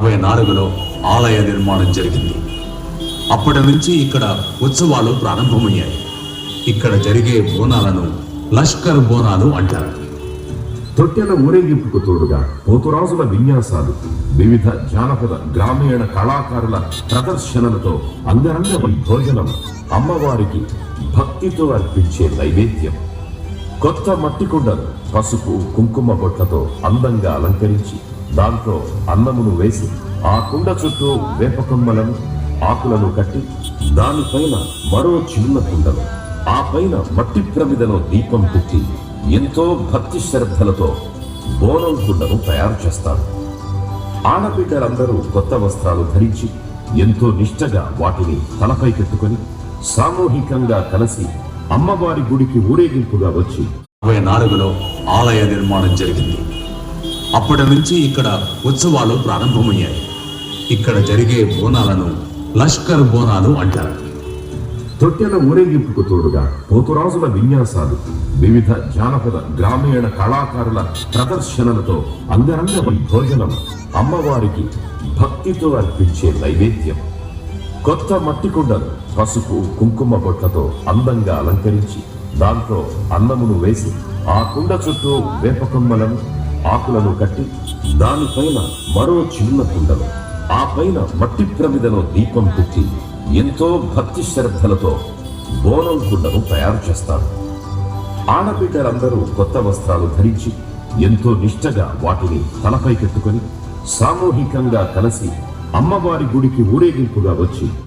1924లో ఆలయ నిర్మాణం జరిగింది. అప్పటి నుంచి ఇక్కడ ఉత్సవాలు ప్రారంభమయ్యాయి. ఇక్కడ జరిగే బోనాలను లష్కర్ బోనాలు అంటారు. తొట్టెల ఊరేగింపుకు తోడుగా పోతురాజుల విన్యాసాలు, వివిధ జానపద గ్రామీణ కళాకారుల ప్రదర్శనలతో అంగరంగ భోజనం, అమ్మవారికి భక్తితో అర్పించే నైవేద్యం. కొత్త మట్టి కుండలు పసుపు కుంకుమ బొట్లతో అందంగా అలంకరించి దాంట్లో అన్నమును వేసి ఆ కుండ చుట్టూ వేపకొమ్మలను ఆకులను కట్టి దానిపైన మరో చిన్న కుండలు, ఆ పైన మట్టి ప్రమిదలో దీపం పెట్టి ఎంతో భక్తి శ్రద్ధలతో బోనం కుండను తయారు చేస్తారు. ఆడబిడ్డలందరూ కొత్త వస్త్రాలు ధరించి ఎంతో నిష్టగా వాటిని తలపైకెత్తుకొని సామూహికంగా కలిసి అమ్మవారి గుడికి ఊరేగింపుగా వచ్చి 1924లో ఆలయ నిర్మాణం జరిగింది. అప్పటి నుంచి ఇక్కడ ఉత్సవాలు ప్రారంభమయ్యాయి. ఇక్కడ జరిగే బోనాలను లష్కర్ బోనాలు అంటారు. తొట్టెల ఊరేగింపుకు తోడుగా పోతురాజుల విన్యాసాలు, వివిధ జానపద గ్రామీణ కళాకారుల ప్రదర్శనలతో అంగరంగ భోజనం, అమ్మవారికి భక్తితో అర్పించే నైవేద్యం. కొత్త మట్టి కుండలు పసుపు కుంకుమ బొట్లతో అందంగా అలంకరించి దాంట్లో అన్నమును వేసి ఆ కుండ చుట్టూ వేపకొమ్మలను ఆకులను కట్టి దానిపైన మరో చిన్న కుండలు, ఆ పైన మట్టి ప్రమిదలో దీపం పెట్టి ఎంతో భక్తి శ్రద్ధలతో బోనం కుండను తయారు చేస్తారు. ఆడబిడ్డలందరూ కొత్త వస్త్రాలు ధరించి ఎంతో నిష్టగా వాటిని తలపైకెత్తుకొని సామూహికంగా కలిసి అమ్మవారి గుడికి ఊరేగింపుగా వచ్చి